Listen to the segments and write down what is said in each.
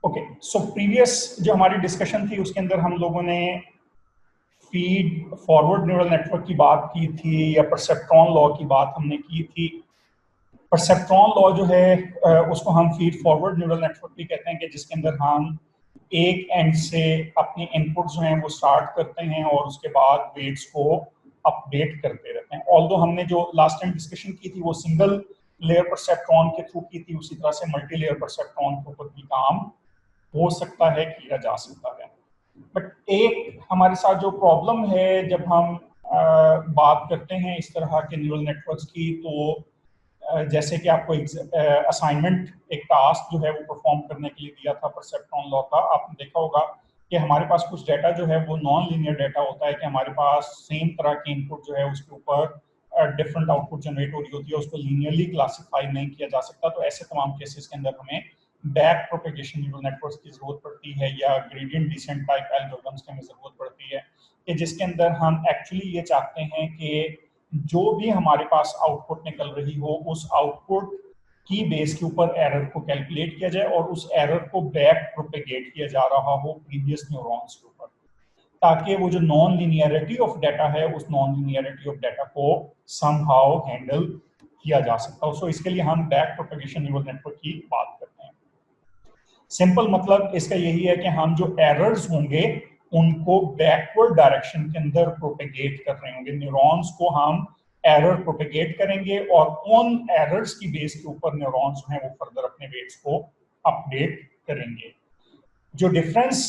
Okay, so previous जो हमारी discussion थी उसके अंदर हम लोगों ने फीड फॉरवर्ड न्यूरल नेटवर्क की बात की थी या परसेप्ट्रॉन लॉ की बात हमने की थी। परसेप्ट्रॉन लॉ जो है उसको हम फीड फॉरवर्ड न्यूरल नेटवर्क भी कहते हैं कि जिसके अंदर हम एक एंड से अपनी इनपुट जो हैं वो स्टार्ट करते हैं और उसके बाद वेट्स को अपडेट करते रहते हैं। ऑल्दो हमने जो लास्ट टाइम डिस्कशन की थी वो सिंगल लेयर परसेप्ट्रॉन के थ्रू की थी, उसी तरह से मल्टी लेयर परसेप्ट्रॉन के ऊपर भी काम हो सकता है, किया जा सकता है। बट एक हमारे साथ जो प्रॉब्लम है जब हम बात करते हैं इस तरह के न्यूरल नेटवर्क्स की, तो जैसे कि आपको असाइनमेंट एक टास्क जो है वो परफॉर्म करने के लिए दिया था परसेप्ट्रॉन लॉ का, आपने देखा होगा कि हमारे पास कुछ डाटा जो है वो नॉन लीनियर डाटा होता है कि हमारे पास सेम तरह की इनपुट जो है उसके ऊपर डिफरेंट आउटपुट जनरेट हो रही होती है, उसको लीनियरली क्लासिफाई नहीं किया जा सकता। तो ऐसे तमाम केसेस के अंदर हमें बैक प्रोपेगेशन न्यूरल नेटवर्क्स की जरूरत पड़ती है या ग्रेडियंट डिसेंट टाइप एल्गोरिथम्स की हमें जरूरत पड़ती है कि जिसके अंदर हम एक्चुअली ये चाहते हैं कि जो भी हमारे पास आउटपुट निकल रही हो उस आउटपुट की बेस के ऊपर एरर को कैलकुलेट किया जाए और उस एरर को बैक प्रोपेगेट किया जा रहा हो प्रीवियस न्यूरॉन्स के ऊपर, ताकि वो जो नॉन लीनियरिटी ऑफ डाटा है उस नॉन लीनियरिटी ऑफ डाटा को समहाउ हैंडल किया जा सकता हो। सो इसके लिए हम बैक प्रोपेगेशन न्यूरल नेटवर्क की बात करते हैं। सिंपल मतलब इसका यही है कि हम जो एरर्स होंगे उनको बैकवर्ड डायरेक्शन के अंदर प्रोपेगेट कर रहे होंगे, न्यूरॉन्स को हम एरर प्रोपेगेट करेंगे और उन एरर्स की बेस के ऊपर न्यूरॉन्स जो हैं वो फर्दर अपने वेट्स को अपडेट करेंगे। जो डिफरेंस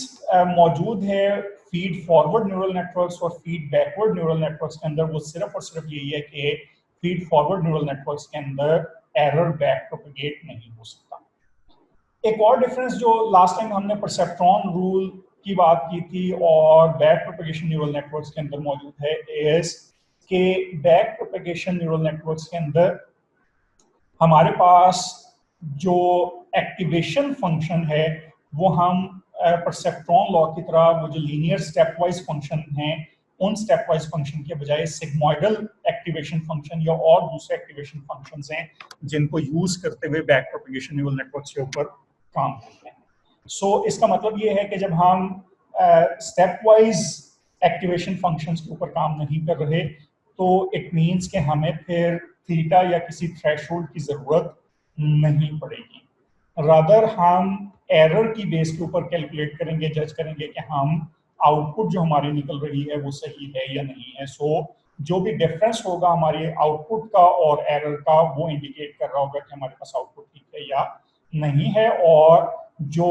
मौजूद है फीड फॉरवर्ड न्यूरल नेटवर्क्स और फीड बैकवर्ड न्यूरल नेटवर्क्स के अंदर, वो सिर्फ और सिर्फ यही है कि फीड फॉरवर्ड न्यूरल नेटवर्क्स के अंदर एरर बैक प्रोपेगेट नहीं हो सकता। एक और डिफरेंस जो लास्ट टाइम हमने परसेप्ट्रॉन रूल की बात की थी और बैक प्रोपेगेशन न्यूरल नेटवर्क्स के अंदर मौजूद है इज के बैक प्रोपेगेशन न्यूरल नेटवर्क्स के अंदर हमारे पास जो एक्टिवेशन फंक्शन है वो हम परसेप्ट्रॉन लॉ की तरह वो जो लीनियर स्टेप वाइज फंक्शन हैं उन स्टेप वाइज फंक्शन के बजाय सिग्मोइडल एक्टिवेशन फंक्शन या और दूसरे एक्टिवेशन फंक्शंस हैं जिनको यूज करते हुए बैक प्रोपेगेशन न्यूरल नेटवर्क्स के ऊपर काम करते हैं। सो इसका मतलब ये है कि जब हम स्टेप वाइज एक्टिवेशन फंक्शंस के ऊपर काम नहीं कर रहे तो इट मीन्स कि हमें फिर थीटा या किसी थ्रेशोल्ड की जरूरत नहीं पड़ेगी, रादर हम एरर की बेस के ऊपर कैलकुलेट करेंगे, जज करेंगे कि हम आउटपुट जो हमारी निकल रही है वो सही है या नहीं है। सो जो भी डिफरेंस होगा हमारे आउटपुट का और एरर का वो इंडिकेट कर रहा होगा कि हमारे पास आउटपुट ठीक है या नहीं है, और जो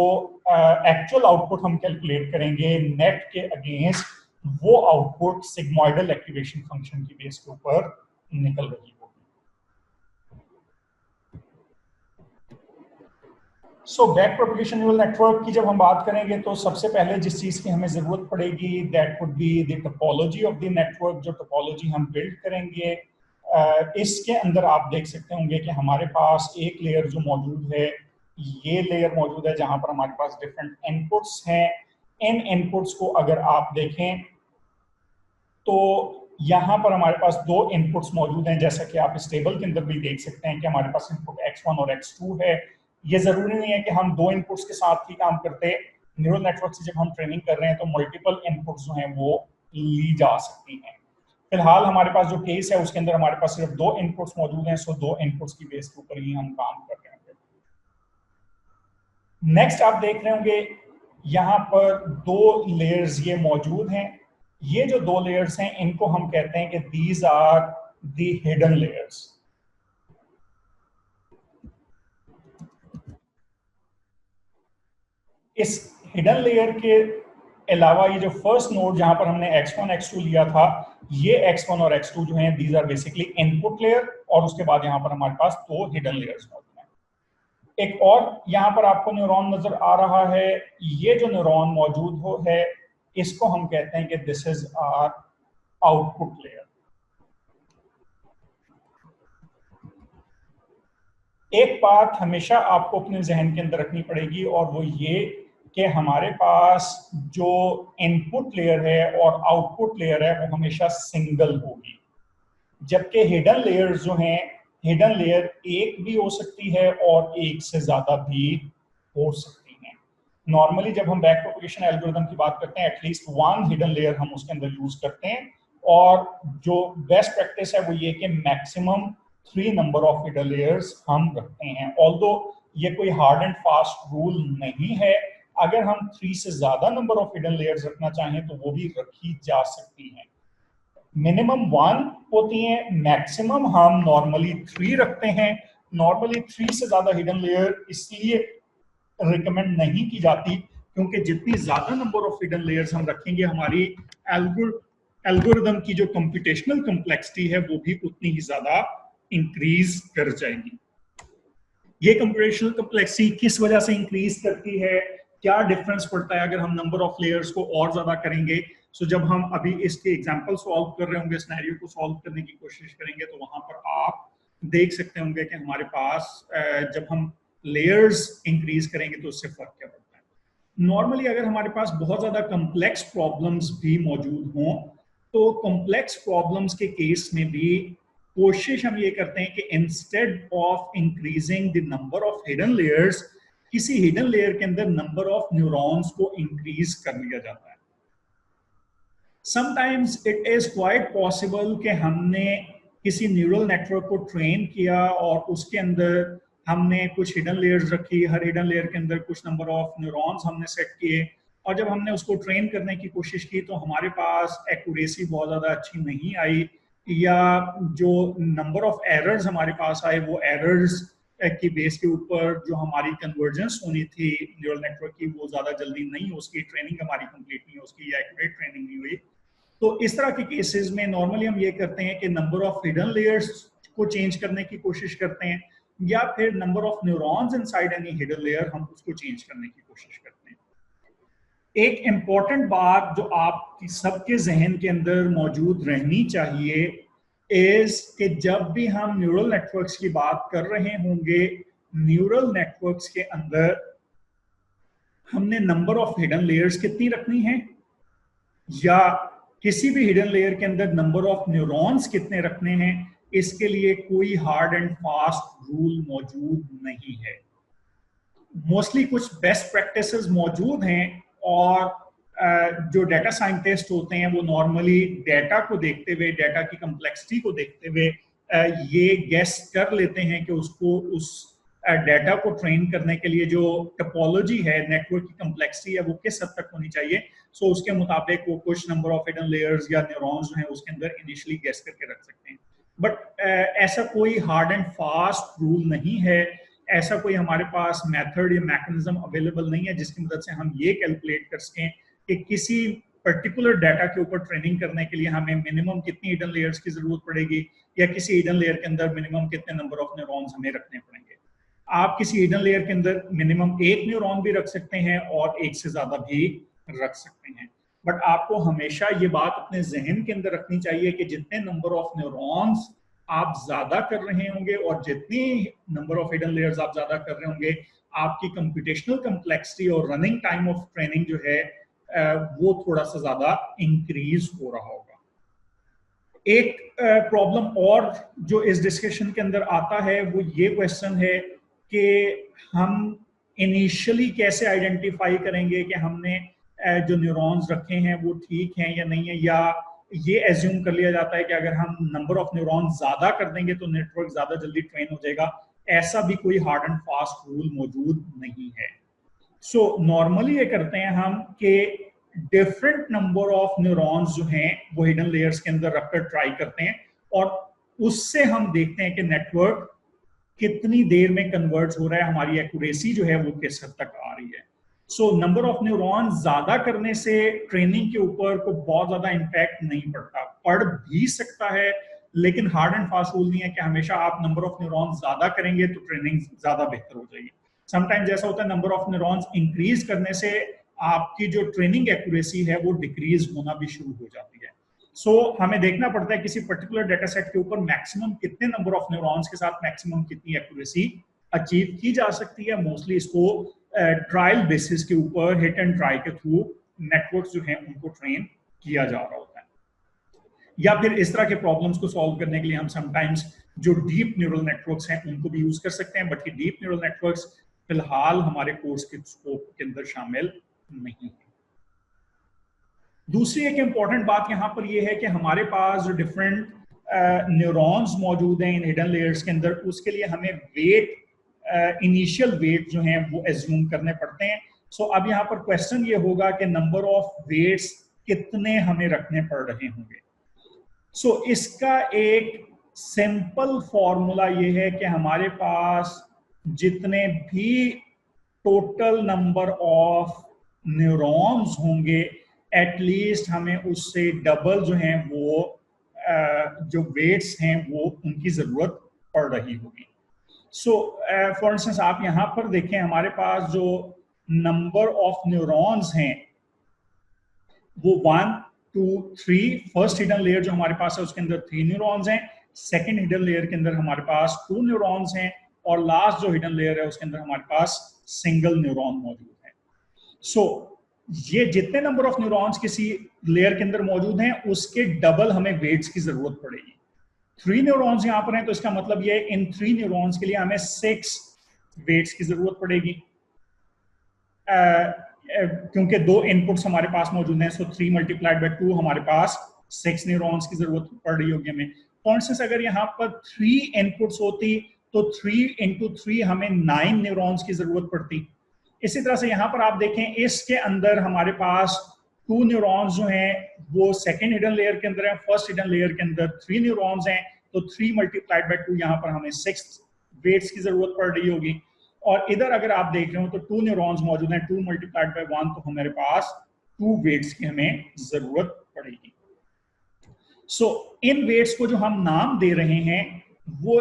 एक्चुअल आउटपुट हम कैलकुलेट करेंगे नेट के अगेंस्ट वो आउटपुट सिग्मोइडल एक्टिवेशन फंक्शन की बेस के ऊपर निकल रही होगी। So back propagation neural network की जब हम बात करेंगे तो सबसे पहले जिस चीज की हमें जरूरत पड़ेगी that would be the topology of the network. जो टोपोलॉजी हम बिल्ड करेंगे इसके अंदर आप देख सकते होंगे कि हमारे पास एक लेयर जो मौजूद है, ये लेयर मौजूद है जहां पर हमारे पास डिफरेंट इनपुट्स हैं। इन इनपुट्स को अगर आप देखें तो यहाँ पर हमारे पास दो इनपुट्स मौजूद हैं, जैसा कि आप इस टेबल के अंदर भी देख सकते हैं कि हमारे पास इनपुट x1 और x2 है। ये जरूरी नहीं है कि हम दो इनपुट्स के साथ ही काम करते हैं, न्यूरल नेटवर्क से जब हम ट्रेनिंग कर रहे हैं तो मल्टीपल इनपुट्स जो हैं वो ली जा सकती हैं। फिलहाल हमारे पास जो केस है उसके अंदर हमारे पास सिर्फ दो इनपुट्स मौजूद हैं, सो दो इनपुट्स की बेस के ऊपर ही हम काम कर रहे होंगे। नेक्स्ट आप देख रहे होंगे यहाँ पर दो लेयर्स ये मौजूद हैं। ये जो दो लेयर्स हैं इनको हम कहते हैं कि these are the hidden layers. इस हिडन लेयर के अलावा ये जो फर्स्ट नोड जहां पर हमने x1 x2 लिया था, ये x1 और x2 जो हैं these are basically input layer, और उसके बाद यहां पर हमारे पास दो हिडन लेयर्स मौजूद हैं। एक और यहां पर आपको न्यूरॉन नजर आ रहा है, ये जो न्यूरॉन मौजूद हो है इसको हम कहते हैं कि this is our output layer. एक बात हमेशा आपको अपने जहन के अंदर रखनी पड़ेगी और वो ये कि हमारे पास जो इनपुट लेयर है और आउटपुट लेयर है वो हमेशा सिंगल होगी, जबकि हिडन लेयर जो हैं, हिडन लेयर एक भी हो सकती है और एक से ज्यादा भी हो सकती हैं। नॉर्मली जब हम बैक प्रोपगेशन एल्गोरिथम की बात करते हैं एटलीस्ट वन हिडन लेयर हम उसके अंदर यूज करते हैं, और जो बेस्ट प्रैक्टिस है वो ये कि maximum 3 number of hidden layers हम रखते हैं। ऑल्दो ये कोई हार्ड एंड फास्ट रूल नहीं है, अगर हम 3 से ज्यादा नंबर ऑफ हिडन लेयर्स रखना चाहें तो वो भी रखी जा सकती हैं। मिनिमम 1 होती है, मैक्सिमम हम नॉर्मली 3 रखते हैं। नॉर्मली 3 से ज्यादा हिडन लेयर इसलिए रिकमेंड नहीं की जाती क्योंकि जितनी ज्यादा नंबर ऑफ हिडन लेयर्स हम रखेंगे हमारी एल्गोरिथम की जो कंप्यूटेशनल कॉम्प्लेक्सिटी है वो भी उतनी ही ज्यादा इंक्रीज कर जाएगी। ये कंप्यूटेशनल कॉम्प्लेक्सिटी किस वजह से इंक्रीज करती है, क्या डिफरेंस पड़ता है अगर हम नंबर ऑफ लेयर्स को और ज्यादा करेंगे? सो जब हम अभी इसके एग्जांपल सॉल्व कर रहे होंगे, सिनेरियो को सॉल्व करने की कोशिश करेंगे, तो वहां पर आप देख सकते होंगे कि हमारे पास जब हम लेयर्स इंक्रीज करेंगे तो उससे फर्क क्या पड़ता है। नॉर्मली अगर हमारे पास बहुत ज्यादा कॉम्प्लेक्स प्रॉब्लम्स भी मौजूद हों तो कॉम्प्लेक्स प्रॉब्लम्स के केस में भी कोशिश हम ये करते हैं कि instead of increasing the number of hidden layers, किसी हिडन लेयर के अंदर नंबर ऑफ न्यूरॉन्स को इंक्रीज कर लिया जाता है। Sometimes it is quite possible कि हमने किसी न्यूरल नेटवर्क को ट्रेन किया और उसके अंदर हमने कुछ हिडन लेयर्स रखी, हर हिडन लेयर के अंदर कुछ नंबर ऑफ न्यूरॉन्स हमने सेट किए, और जब हमने उसको ट्रेन करने की कोशिश की तो हमारे पास एक्यूरेसी बहुत ज़्यादा अच्छी नहीं आई, या जो नंबर ऑफ एरर्स हमारे पास आए वो एरर्स की बेस के ऊपर जो हमारी कन्वर्जेंस होनी थी न्यूरल नेटवर्क की वो ज़्यादा जल्दी नहीं, उसकी ट्रेनिंग हमारी कंप्लीट नहीं, उसकी एक्यूरेट ट्रेनिंग नहीं हुई। तो इस तरह के केसेस में नॉर्मली हम ये करते हैं कि नंबर ऑफ हिडन लेयर्स को चेंज करने की कोशिश करते हैं, या फिर number of neurons inside any hidden layer हम उसको चेंज करने की कोशिश करते हैं। एक इंपॉर्टेंट बात जो आपकी सबके जहन के अंदर मौजूद रहनी चाहिए इज कि जब भी हम न्यूरल नेटवर्क्स की बात कर रहे होंगे, न्यूरल नेटवर्क्स के अंदर हमने नंबर ऑफ हिडन लेयर्स कितनी रखनी है, या किसी भी हिडन लेयर के अंदर नंबर ऑफ न्यूरॉन्स कितने रखने हैं, इसके लिए कोई हार्ड एंड फास्ट रूल मौजूद नहीं है। मोस्टली कुछ बेस्ट प्रैक्टिसेस मौजूद हैं, और जो डेटा साइंटिस्ट होते हैं वो नॉर्मली डेटा को देखते हुए, डेटा की कम्प्लेक्सिटी को देखते हुए ये गेस कर लेते हैं कि उसको उस डेटा को ट्रेन करने के लिए जो टोपोलॉजी है, नेटवर्क की कम्प्लेक्सिटी है, वो किस हद तक होनी चाहिए। सो उसके मुताबिक वो कुछ नंबर ऑफ हिडन लेयर्स या न्यूरॉन्स जो हैं उसके अंदर इनिशियली गेस करके रख सकते हैं। बट ऐसा कोई हार्ड एंड फास्ट रूल नहीं है, ऐसा कोई हमारे पास मेथड या मैकेनिज्म अवेलेबल नहीं है जिसकी मदद से हम ये कैलकुलेट कर सकें कि किसी पर्टिकुलर डाटा के ऊपर ट्रेनिंग करने के लिए हमें मिनिमम कितनी हिडन लेयर्स की जरूरत पड़ेगी, या किसी हिडन लेयर के अंदर मिनिमम कितने नंबर ऑफ न्यूरॉन्स हमें रखने पड़ेंगे। आप किसी हिडन लेयर के अंदर मिनिमम एक न्यूरॉन भी रख सकते हैं और एक से ज्यादा भी रख सकते हैं, बट आपको हमेशा ये बात अपने जहन के अंदर रखनी चाहिए कि जितने नंबर ऑफ न्यूरॉन्स आप ज्यादा कर रहे होंगे और जितनी नंबर ऑफ हिडन लेयर्स आप ज्यादा कर रहे होंगे, आपकी कंप्यूटेशनल कम्प्लेक्सिटी और रनिंग टाइम ऑफ ट्रेनिंग जो है वो थोड़ा सा ज्यादा इंक्रीज हो रहा होगा। एक प्रॉब्लम और जो इस डिस्कशन के अंदर आता है वो ये क्वेश्चन है कि हम इनिशियली कैसे आइडेंटिफाई करेंगे कि हमने जो न्यूरॉन्स रखे हैं वो ठीक हैं या नहीं है, या ये एज्यूम कर लिया जाता है कि अगर हम नंबर ऑफ न्यूरॉन्स ज्यादा कर देंगे तो नेटवर्क ज्यादा जल्दी ट्रेन हो जाएगा। ऐसा भी कोई हार्ड एंड फास्ट रूल मौजूद नहीं है। सो नॉर्मली ये करते हैं हम कि डिफरेंट नंबर ऑफ न्यूरॉन्स जो हैं वो हिडन लेयर्स के अंदर रखकर ट्राई करते हैं, और उससे हम देखते हैं कि नेटवर्क कितनी देर में कन्वर्ट हो रहा है, हमारी एक्यूरेसी जो है वो किस हद तक आ रही है। सो नंबर ऑफ न्यूरॉन ज्यादा करने से ट्रेनिंग के ऊपर को बहुत ज्यादा इंपैक्ट नहीं पड़ता, पड़ भी सकता है, लेकिन हार्ड एंड फास्ट रूल नहीं है कि हमेशा आप नंबर ऑफ न्यूरॉन्स ज्यादा करेंगे तो ट्रेनिंग ज्यादा बेहतर हो जाएगी। समटाइम्स ऐसा होता है नंबर ऑफ न्यूरॉन्स इंक्रीज करने से आपकी जो ट्रेनिंग एक्यूरेसी है वो डिक्रीज होना भी शुरू हो जाती है। सो हमें देखना पड़ता है किसी पर्टिकुलर डेटा सेट के ऊपर मैक्सिमम कितने नंबर ऑफ न्यूरॉन्स के साथ मैक्सिमम कितनी एक्यूरेसी अचीव की जा सकती है। मोस्टली इसको ट्रायल बेसिस के ऊपर हिट एंड ट्राई के थ्रू नेटवर्क्स जो हैं उनको ट्रेन किया जा रहा होता है, या फिर इस तरह के प्रॉब्लम्स को सॉल्व करने के लिए हम समटाइम्स जो डीप न्यूरल नेटवर्क्स हैं उनको भी यूज कर सकते हैं। बट ये डीप न्यूरल नेटवर्क्स फिलहाल हमारे कोर्स के स्कोप के अंदर शामिल नहीं है। दूसरी एक इंपॉर्टेंट बात यहाँ पर यह है कि हमारे पास जो डिफरेंट न्यूरॉन्स मौजूद हैं इन हिडन लेयर्स के अंदर, उसके लिए हमें वेट, इनिशियल वेट जो हैं वो एज्यूम करने पड़ते हैं। सो अब यहाँ पर क्वेश्चन ये होगा कि नंबर ऑफ वेट्स कितने हमें रखने पड़ रहे होंगे। सो इसका एक सिंपल फॉर्मूला ये है कि हमारे पास जितने भी टोटल नंबर ऑफ न्यूरॉन्स होंगे, एटलीस्ट हमें उससे डबल जो हैं वो जो वेट्स हैं वो उनकी जरूरत पड़ रही होगी। सो फॉर इंस्टेंस आप यहां पर देखें, हमारे पास जो नंबर ऑफ न्यूरॉन्स हैं वो 1 2 3, फर्स्ट हिडन लेयर जो हमारे पास है उसके अंदर 3 न्यूरॉन्स हैं, सेकंड हिडन लेयर के अंदर हमारे पास 2 न्यूरॉन्स हैं, और लास्ट जो हिडन लेयर है उसके अंदर हमारे पास सिंगल न्यूरॉन मौजूद है। सो ये जितने नंबर ऑफ न्यूरॉन्स किसी लेयर के अंदर मौजूद हैं उसके डबल हमें वेट्स की जरूरत पड़ेगी। 3 न्यूरॉन्स यहां पर हैं तो इसका मतलब ये इन 3 न्यूरॉन्स के लिए हमें 6 वेट्स की जरूरत पड़ेगी, क्योंकि 2 इनपुट्स हमारे पास मौजूद हैं। सो 3 मल्टीप्लाइड बाय 2 हमारे पास 6 न्यूरॉन्स की जरूरत पड़ रही होगी हमें। फॉर इंस्टेंस अगर यहाँ पर 3 इनपुट्स होती तो 3 into 3 हमें 9 न्यूरॉन्स की जरूरत पड़ती। इसी तरह से यहाँ पर आप देखें, इसके अंदर हमारे पास 2 न्यूरॉन्स जो हैं वो सेकेंड हिडन लेयर के अंदर है, फर्स्ट हिडन लेयर के अंदर 3 न्यूरॉन्स हैं, तो 3 मल्टीप्लाइड बाय 2 यहाँ पर हमें 6 वेट्स की जरूरत पड़ रही होगी। और इधर अगर आप देख रहे हो तो 2 न्यूरॉन्स मौजूद हैं, 2 मल्टीप्लाइड बाय 1, तो हमारे पास 2 वेट्स की हमें जरूरत पड़ेगी। सो इन वेट्स को जो हम नाम दे रहे हैं, वो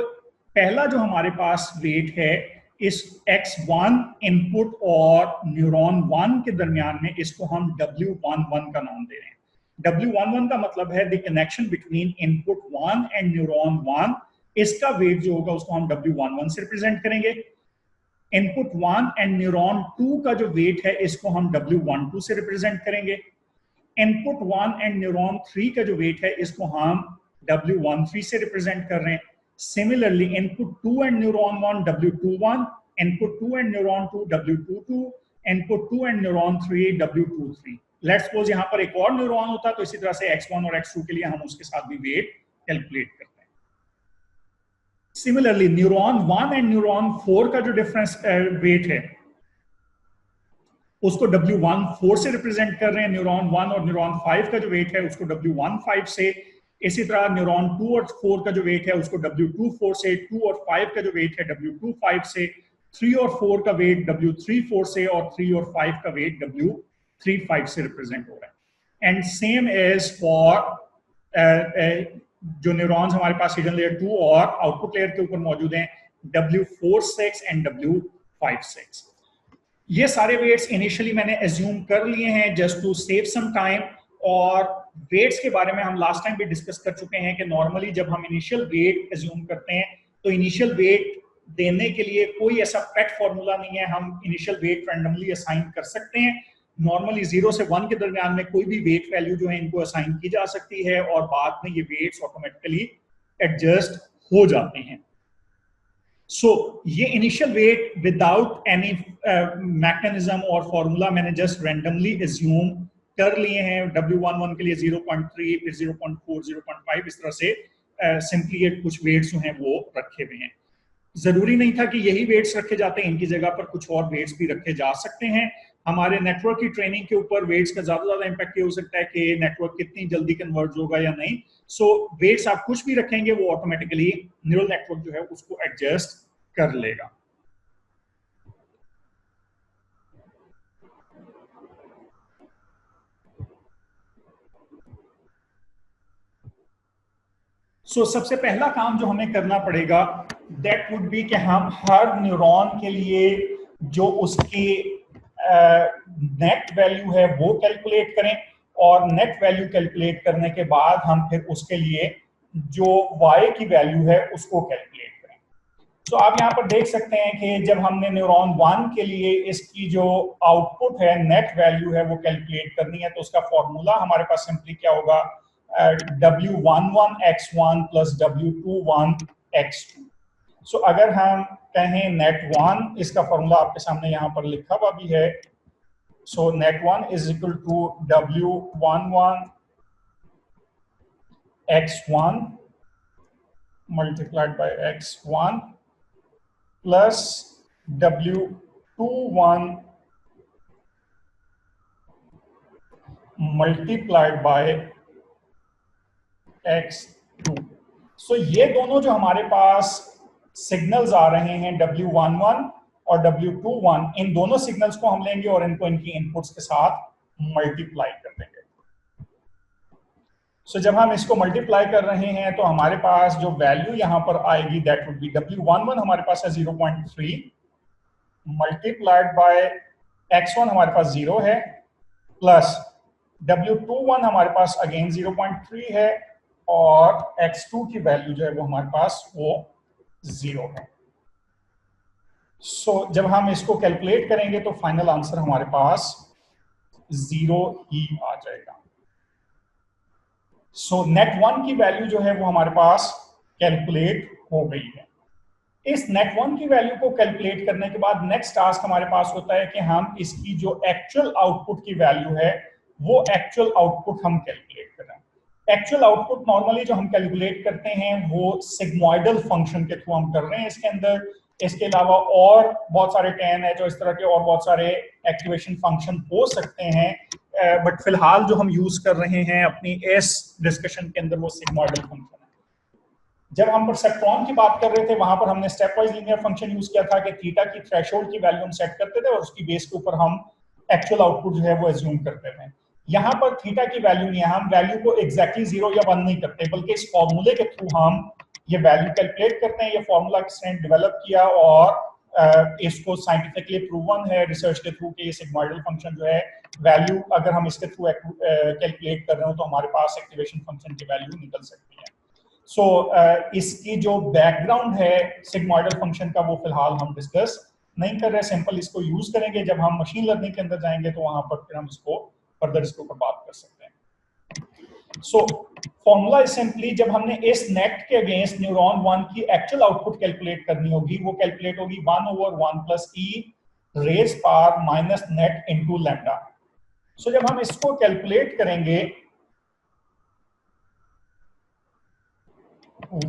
पहला जो हमारे पास वेट है इस X1 इनपुट और न्यूरॉन 1 के दरमियान में, इसको हम W11 का नाम दे रहे हैं। W11 का मतलब है the connection between input 1 and neuron 1। इसका वेट जो होगा उसको हम W11 से रिप्रेजेंट करेंगे। इनपुट 1 एंड न्यूरॉन 2 का जो वेट है इसको हम W12 से रिप्रेजेंट करेंगे। इनपुट 1 एंड न्यूरॉन 3 का जो वेट है इसको हम W13 से रिप्रेजेंट कर रहे हैं। Similarly, input 2 and neuron 1 W21, input 2 and neuron 2 W22, input 2 and neuron 3 W23. Let's suppose यहाँ पर एक और न्यूरॉन होता तो इसी तरह से X1 और X2 के लिए हम उसके साथ भी वेट कैलकुलेट करते हैं। Similarly, न्यूरॉन 1 एंड न्यूरॉन 4 का जो डिफरेंस वेट है उसको W14 से रिप्रेजेंट कर रहे हैं। न्यूरॉन 1 और न्यूरॉन 5 का जो वेट है उसको W15 से। इसी तरह न्यूरॉन 2 और 4 का जो वेट है उसको W24 से, 2 और 5 का जो वेट है W25 से, 3 और 4 का वेट W34 से, और 3 और 5 का वेट W35 से रिप्रेजेंट हो रहा है। एंड सेम एज फॉर जो न्यूरॉन्स हमारे पास हिडन लेयर 2 और आउटपुट लेयर के ऊपर मौजूद हैं, W46 एंड W56। ये सारे वेट्स इनिशियली मैंने एज्यूम कर लिए हैं just to save some time. और वेट्स के बारे में हम लास्ट टाइम भी डिस्कस कर चुके हैं कि नॉर्मली जब हम इनिशियल वेट एज्यूम करते हैं तो इनिशियल वेट देने के लिए कोई ऐसा पेट फॉर्मूला नहीं है। हम इनिशियल वेट रैंडमली असाइन कर सकते हैं। नॉर्मली 0 से 1 के दरमियान में कोई भी वेट वैल्यू जो है इनको असाइन की जा सकती है और बाद में ये वेट्स ऑटोमेटिकली एडजस्ट हो जाते हैं। सो ये initial weight without any mechanism और फॉर्मूला मैंने जस्ट रैंडमली एज्यूम कर लिए हैं। W11 के लिए 0.3, फिर 0.4, 0.5, इस तरह से सिंपली कुछ वेट्स जो हैं वो रखे हुए हैं। जरूरी नहीं था कि यही वेट्स रखे जाते हैं, इनकी जगह पर कुछ और वेट्स भी रखे जा सकते हैं। हमारे नेटवर्क की ट्रेनिंग के ऊपर वेट्स का ज्यादा इम्पैक्ट ये हो सकता है कि नेटवर्क कितनी जल्दी कन्वर्ज होगा या नहीं। सो वेट्स आप कुछ भी रखेंगे वो ऑटोमेटिकली न्यूरल नेटवर्क जो है उसको एडजस्ट कर लेगा। सबसे पहला काम जो हमें करना पड़ेगा दैट वुड बी कि हम हर न्यूरॉन के लिए जो उसकी नेट वैल्यू है वो कैलकुलेट करें, और नेट वैल्यू कैलकुलेट करने के बाद हम फिर उसके लिए जो y की वैल्यू है उसको कैलकुलेट करें। तो आप यहाँ पर देख सकते हैं कि जब हमने न्यूरॉन 1 के लिए इसकी जो आउटपुट है नेट वैल्यू है वो कैलकुलेट करनी है, तो उसका फॉर्मूला हमारे पास सिंपली क्या होगा, W11 X1 plus W21 X2। सो अगर हम कहें नेट वन, इसका फॉर्मूला आपके सामने यहाँ पर लिखा हुआ भी है। So net one is equal to W11 X1 multiplied by X1 plus W21 multiplied by X2। सो ये दोनों जो हमारे पास सिग्नल्स आ रहे हैं W11 और W21, इन दोनों सिग्नल्स को हम लेंगे और इनको इनकी इनपुट्स के साथ मल्टीप्लाई कर देंगे। सो जब हम इसको मल्टीप्लाई कर रहे हैं तो हमारे पास जो वैल्यू यहां पर आएगी दैट वुड बी W11 हमारे पास है 0.3 मल्टीप्लाइड बाय X1 हमारे पास 0 है, प्लस W21 हमारे पास अगेन 0.3 है और X2 की वैल्यू जो है वो हमारे पास वो 0 है। सो जब हम इसको कैलकुलेट करेंगे तो फाइनल आंसर हमारे पास 0 ही आ जाएगा। सो नेट वन की वैल्यू जो है वो हमारे पास कैलकुलेट हो गई है। इस नेट वन की वैल्यू को कैलकुलेट करने के बाद नेक्स्ट टास्क हमारे पास होता है कि हम इसकी जो एक्चुअल आउटपुट की वैल्यू है वो एक्चुअल आउटपुट हम कैलकुलेट करें। एक्चुअल आउटपुट नॉर्मली जो हम कैलकुलेट करते हैं वो सिग्मोइडल फंक्शन के थ्रू हम कर रहे हैं इसके अंदर। इसके अलावा और बहुत सारे tan है जो इस तरह के और बहुत सारे एक्टिवेशन फंक्शन हो सकते हैं, बट फिलहाल जो हम यूज कर रहे हैं अपनी इस डिस्कशन के अंदर वो सिग्मोइडल फंक्शन है। जब हम परसेप्ट्रॉन की बात कर रहे थे वहां पर हमने step wise linear function use किया था कि थीटा की थ्रेशोल्ड की वैल्यू हम सेट करते थे और उसकी बेस के ऊपर हम एक्चुअल आउटपुट जो है वो एज्यूम करते थे। यहाँ पर थीटा की वैल्यू नहीं है, हम वैल्यू को एग्जैक्टली 0 या 1 नहीं करते, बल्कि इस फॉर्मूले के थ्रू हम ये वैल्यू कैलकुलेट करते हैं। ये फॉर्मूला किसने डेवलप किया और इसको साइंटिफिकली प्रूवन है रिसर्च के थ्रू कि ये सिग्मोइडल फंक्शन जो है वैल्यू अगर हम इसके थ्रू कैलकुलेट कर रहे हो तो हमारे पास एक्टिवेशन फंक्शन की वैल्यू निकल सकती है। सो इसकी जो बैकग्राउंड है सिग्मोइडल फंक्शन का वो फिलहाल हम डिस्कस नहीं कर रहे, सिंपल इसको यूज करेंगे। जब हम मशीन लर्निंग के अंदर जाएंगे तो वहां पर फिर हम इसको फर्दर इसके ऊपर बात कर सकते हैं। सो फॉर्मूला इज सिंपली जब हमने इस नेट के अगेंस्ट न्यूरॉन 1 की एक्चुअल आउटपुट कैलकुलेट करनी होगी वो कैलकुलेट होगी 1/1 plus e raise power minus net into lambda. So जब हम इसको कैलकुलेट करेंगे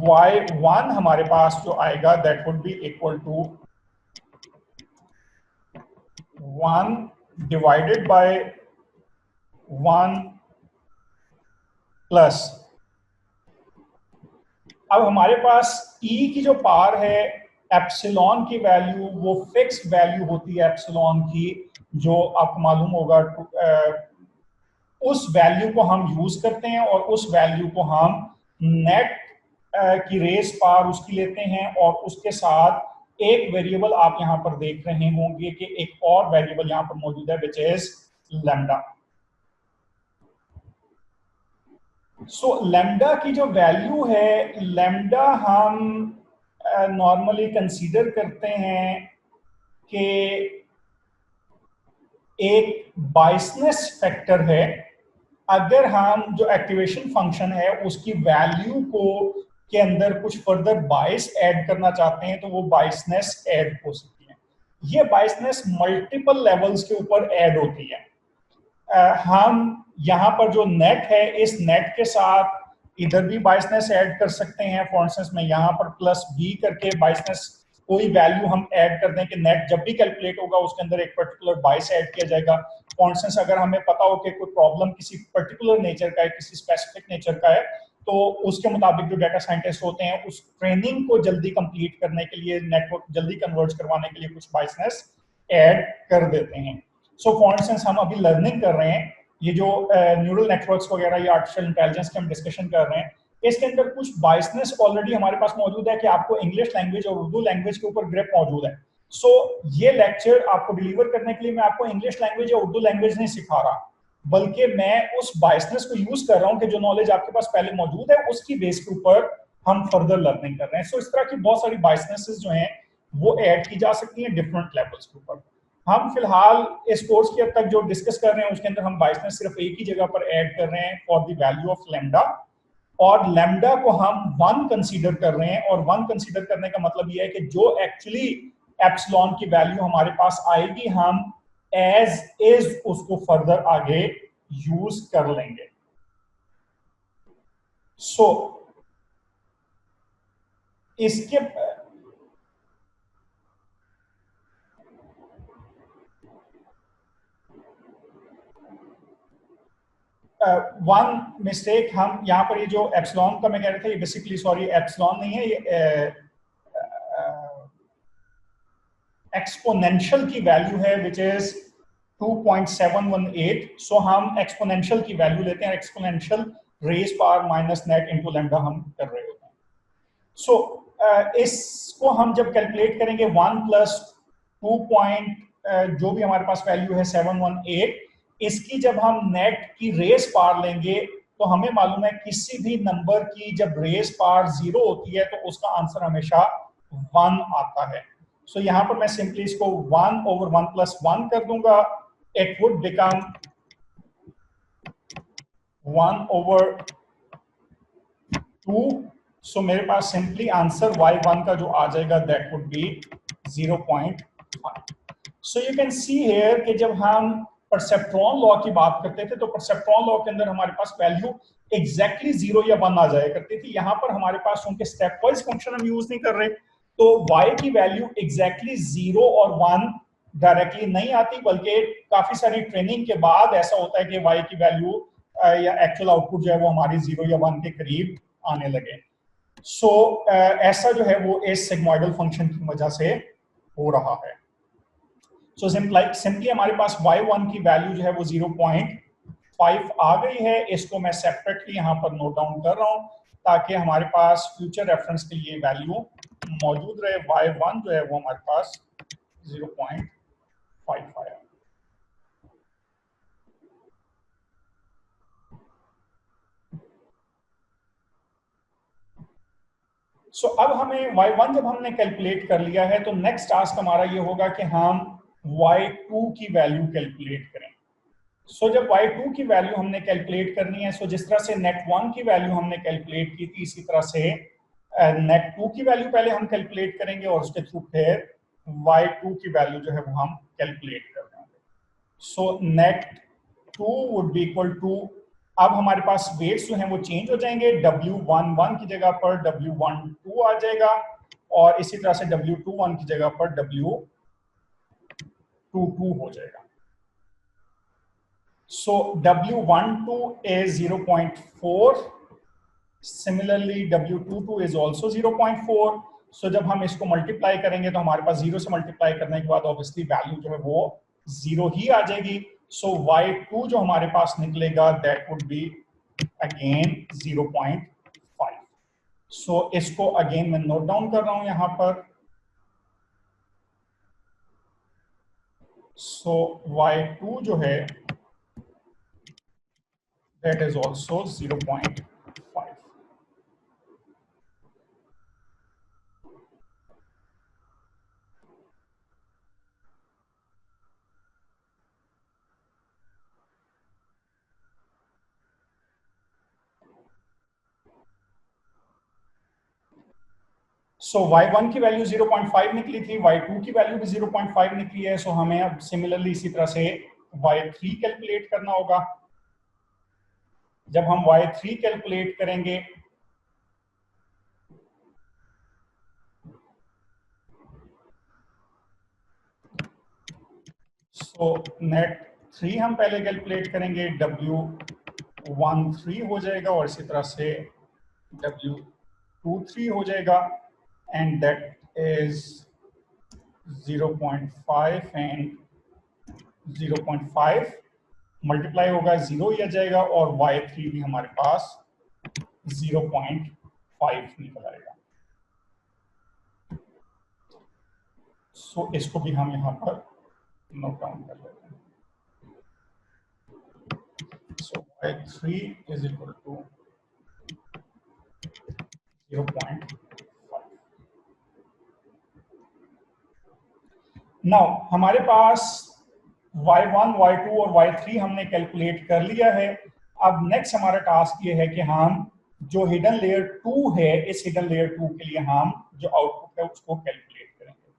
y1 हमारे पास जो आएगा that would be equal to 1 divided by 1 plus, अब हमारे पास E की जो पावर है एप्सिलॉन की वैल्यू वो फिक्स वैल्यू होती है एप्सिलॉन की, जो आपको मालूम होगा उस वैल्यू को हम यूज करते हैं और उस वैल्यू को हम नेट की रेस पावर उसकी लेते हैं और उसके साथ एक वेरिएबल आप यहां पर देख रहे होंगे कि एक और वेरिएबल यहां पर मौजूद है which is lambda. So lambda की जो वैल्यू है, लैम्डा हम नॉर्मली कंसीडर करते हैं कि एक बाइसनेस फैक्टर है। अगर हम जो एक्टिवेशन फंक्शन है उसकी वैल्यू को के अंदर कुछ फर्दर बाइस ऐड करना चाहते हैं तो वो बाइसनेस ऐड हो सकती है। ये बाइसनेस मल्टीपल लेवल्स के ऊपर ऐड होती है। हम यहाँ पर जो नेट है इस नेट के साथ इधर भी बाइसनेस ऐड कर सकते हैं। फॉर इंस्टेंस मैं यहाँ पर प्लस बी करके बाइसनेस कोई वैल्यू हम ऐड कर दें कि नेट जब भी कैलकुलेट होगा उसके अंदर एक पर्टिकुलर बाइस ऐड किया जाएगा। फॉर इंस्टेंस अगर हमें पता हो कि कोई प्रॉब्लम किसी पर्टिकुलर नेचर का है, किसी स्पेसिफिक नेचर का है, तो उसके मुताबिक जो डाटा साइंटिस्ट होते हैं उस ट्रेनिंग को जल्दी कंप्लीट करने के लिए, नेटवर्क जल्दी कन्वर्ट करवाने के लिए कुछ बाइसनेस ऐड कर देते हैं। सो फॉर इंस्टेंस हम अभी लर्निंग कर रहे हैं, ये जो न्यूरल नेटवर्क्स वगैरह या आर्टिफिशियल इंटेलिजेंस की हम डिस्कशन कर रहे हैं, इसके अंदर कुछ बाइसनेस ऑलरेडी हमारे पास मौजूद है कि आपको इंग्लिश लैंग्वेज और उर्दू लैंग्वेज के ऊपर ग्रिप मौजूद है। सो ये लेक्चर आपको डिलीवर करने के लिए मैं आपको इंग्लिश लैंग्वेज या उर्दू लैंग्वेज नहीं सिखा रहा, बल्कि मैं उस बाइसनेस को यूज कर रहा हूँ कि जो नॉलेज आपके पास पहले मौजूद है उसकी बेस के ऊपर हम फर्दर लर्निंग कर रहे हैं। सो इस तरह की बहुत सारी बाइसनेसेस जो हैं वो ऐड की जा सकती हैं डिफरेंट लेवल्स के ऊपर। हम फिलहाल इस कोर्स के अब तक जो डिस्कस कर रहे हैं उसके अंदर हम बाइसनेस सिर्फ एक ही जगह पर ऐड कर रहे हैं for the value of lambda, और लैम्डा को हम 1 कंसीडर कर रहे हैं, और 1 कंसीडर करने का मतलब यह है कि जो एक्चुअली एप्सिलॉन की वैल्यू हमारे पास आएगी हम एज इज उसको फर्दर आगे यूज कर लेंगे। सो इसके वन मिस्टेक हम यहाँ पर, ये जो एप्सिलॉन का मैं कह रहा था, ये बेसिकली सॉरी एप्सिलॉन नहीं है, ये एक्सपोनेंशियल की वैल्यू है विच इज 2.718। सो हम एक्सपोनेंशियल की वैल्यू लेते हैं, exponential raise power minus net into lambda हम कर रहे होते हैं। सो इसको हम जब कैलकुलेट करेंगे 1 प्लस 2 जो भी हमारे पास वैल्यू है 718, इसकी जब हम नेट की रेस पार लेंगे तो हमें मालूम है किसी भी नंबर की जब रेस पार 0 होती है तो उसका आंसर हमेशा 1 आता है। सो यहां पर मैं सिंपली इसको 1 over 1 plus 1 कर दूंगा, इट वुड बिकम 1 over 2। सो मेरे पास सिंपली आंसर y1 का जो आ जाएगा that would B 0.5। So you can see here कि जब हम परसेप्ट्रॉन लॉ की बात करते थे तो परसेप्ट्रॉन लॉ के अंदर हमारे पास वैल्यू एग्जैक्टली 0 या 1 आ जाया करती थी। यहां पर हमारे पास उनके स्टेप वाइज फंक्शन हम यूज नहीं कर रहे, तो y की वैल्यू एग्जैक्टली 0 और 1 डायरेक्टली नहीं आती, बल्कि काफी सारी ट्रेनिंग के बाद ऐसा होता है कि y की वैल्यू या एक्चुअल आउटपुट जो है वो हमारी 0 या 1 के करीब आने लगे। सो ऐसा जो है वो इस सिग्मोइडल फंक्शन की वजह से हो रहा है। सो सिंपली हमारे पास y1 की वैल्यू जो है वो 0.5 आ गई है। इसको मैं सेपरेटली यहाँ पर नोट डाउन कर रहा हूँ ताकि हमारे पास फ्यूचर रेफरेंस के लिए वैल्यू मौजूद रहे। y1 जो है वो हमारे पास 0.5 आया। सो अब हमें y1 जब हमने कैलकुलेट कर लिया है तो नेक्स्ट टास्क हमारा ये होगा कि हम y2 की वैल्यू कैलकुलेट करें। सो जब y2 की वैल्यू हमने कैलकुलेट करनी है, सो जिस तरह से नेट 1 की वैल्यू हमने कैलकुलेट की थी, इसी तरह से नेट 2 की वैल्यू पहले हम कैलकुलेट करेंगे और उसके थ्रू फिर y2 की वैल्यू जो है वो हम कैलकुलेट कर देंगे। So net 2 would be equal to, अब हमारे पास वेट्स जो हैं वो चेंज हो जाएंगे, W11 की जगह पर W12 आ जाएगा और इसी तरह से W21 की जगह पर W22 हो जाएगा। So W12 is 0.4, similarly W22 is also 0.4। so जब हम इसको मल्टीप्लाई करेंगे तो हमारे पास 0 से मल्टीप्लाई करने के बाद ऑब्वियसली वैल्यू जो है वो 0 ही आ जाएगी। सो y2 जो हमारे पास निकलेगा दैट वुड बी अगेन 0.5। सो इसको अगेन मैं नोट डाउन कर रहा हूं यहां पर। सो y2 जो है that is also 0.5। So y1 की वैल्यू 0.5 निकली थी, y2 की वैल्यू भी 0.5 निकली है। सो हमें अब सिमिलरली इसी तरह से y3 कैलकुलेट करना होगा। जब हम y3 कैलकुलेट करेंगे सो नेट 3 हम पहले कैलकुलेट करेंगे, W13 हो जाएगा और इसी तरह से W23 हो जाएगा and that is 0.5 and 0.5 multiply होगा 0 ही आ जाएगा और y3 भी हमारे पास 0.5 निकल आएगा। सो इसको भी हम यहां पर नोट डाउन कर लेते हैं। So y3 is equal to 0.5। Now हमारे पास y1, y2 और y3 हमने कैलकुलेट कर लिया है। अब नेक्स्ट हमारा टास्क ये है कि हम जो हिडन लेयर 2 है, इस हिडन लेयर 2 के लिए हम जो आउटपुट है उसको कैलकुलेट करेंगे।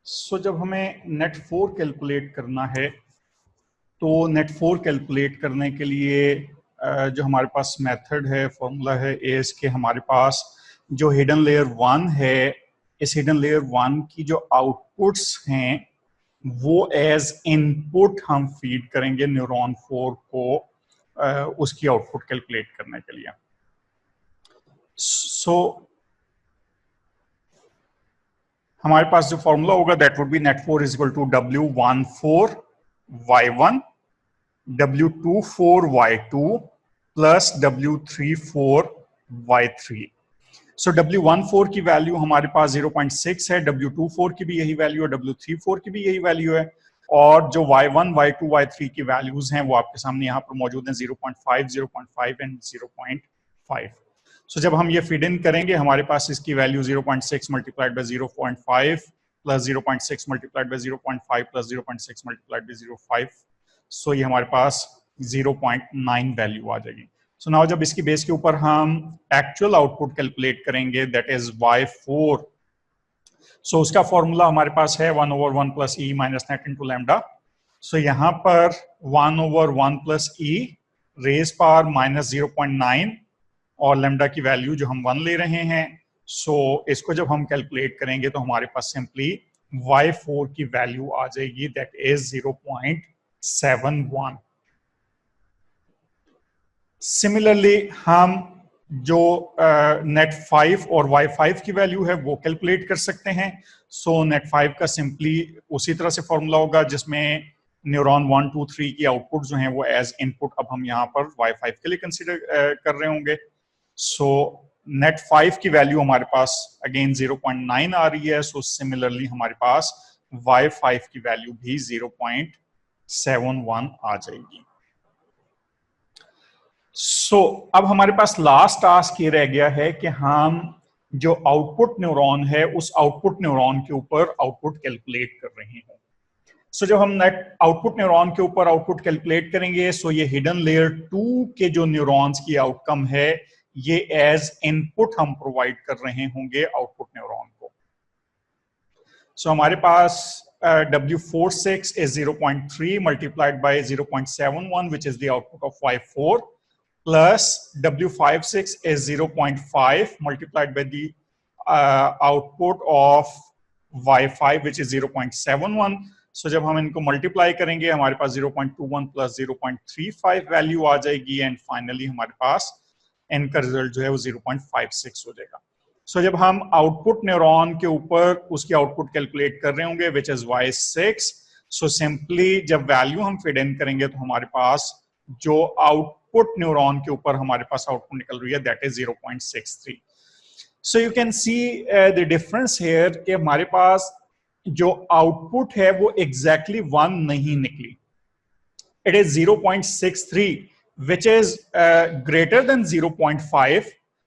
सो जब हमें नेट 4 कैलकुलेट करना है, तो नेट 4 कैलकुलेट करने के लिए जो हमारे पास मेथड है, फॉर्मूला है, इज के हमारे पास जो हिडन लेयर 1 है, इस हिडन लेयर 1 की जो आउटपुट्स हैं वो एज इनपुट हम फीड करेंगे न्यूरॉन 4 को उसकी आउटपुट कैलकुलेट करने के लिए। सो हमारे पास जो फॉर्मूला होगा that would be net 4 is equal to W14 Y1 W24 Y2 plus W34 Y3। So W14 की वैल्यू हमारे पास 0.6 है, W24 की भी यही वैल्यू है, W34 की भी यही वैल्यू है, और जो Y1 Y2 Y3 की वैल्यूज हैं वो आपके सामने यहाँ पर मौजूद हैं, 0.5 0.5 एंड 0.5। सो जब हम ये फीड इन करेंगे हमारे पास इसकी value 0.6 multiplied by 0.5 plus 0.6 multiplied by 0.5 plus 0.6 multiplied by 0.5, सो ये हमारे पास 0.9 वैल्यू आ जाएगी। सो नाउ जब इसकी बेस के ऊपर हम एक्चुअल आउटपुट कैलकुलेट करेंगे दैट इज Y4, सो उसका फॉर्मूला हमारे पास है 1/1 plus E minus net into lambda. सो यहाँ पर 1/1 plus e raise power minus 0.9 और लैम्डा की वैल्यू जो हम 1 ले रहे हैं, सो इसको जब हम कैलकुलेट करेंगे तो हमारे पास सिंपली Y4 की वैल्यू आ जाएगी दैट इज 0.71। सिमिलरली हम जो नेट 5 और Y5 की वैल्यू है वो कैलकुलेट कर सकते हैं। सो नेट 5 का सिंपली उसी तरह से फॉर्मूला होगा जिसमें न्यूरॉन 1 2 3 की आउटपुट जो हैं वो एज इनपुट अब हम यहाँ पर Y5 के लिए कंसीडर कर रहे होंगे। सो नेट 5 की वैल्यू हमारे पास अगेन 0.9 आ रही है, सो सिमिलरली हमारे पास Y5 की वैल्यू भी 0.71 आ जाएगी। अब हमारे पास लास्ट टास्क ये रह गया है कि हम जो आउटपुट न्यूरॉन है उस आउटपुट न्यूरॉन के ऊपर आउटपुट कैलकुलेट कर रहे हैं। जब हम नेट आउटपुट न्यूरॉन के ऊपर आउटपुट कैलकुलेट करेंगे, ये हिडन लेयर 2 के जो न्यूरॉन्स की आउटकम है ये एज इनपुट हम प्रोवाइड कर रहे होंगे आउटपुट न्यूरॉन को। हमारे पास W46 is 0.3 multiplied by 0.71 which is the output of Y4 plus W56 is 0.5 multiplied by the output of Y5 which is 0.71। जब हम इनको मल्टीप्लाई करेंगे हमारे पास 0.21 प्लस 0.35 वैल्यू आ जाएगी एंड फाइनली हमारे पास n का रिजल्ट जो है वो 0.56 हो जाएगा। जब हम आउटपुट न्यूरॉन के ऊपर उसकी आउटपुट कैलकुलेट कर रहे होंगे विच इज Y6, सिंपली जब वैल्यू हम फिड इन करेंगे तो हमारे पास जो आउटपुट न्यूरॉन के ऊपर हमारे पास आउटपुट निकल रही है that is 0.63। You can see the difference here कि हमारे पास जो आउटपुट है वो एग्जैक्टली 1 नहीं निकली, it is 0.63 which is greater than 0.5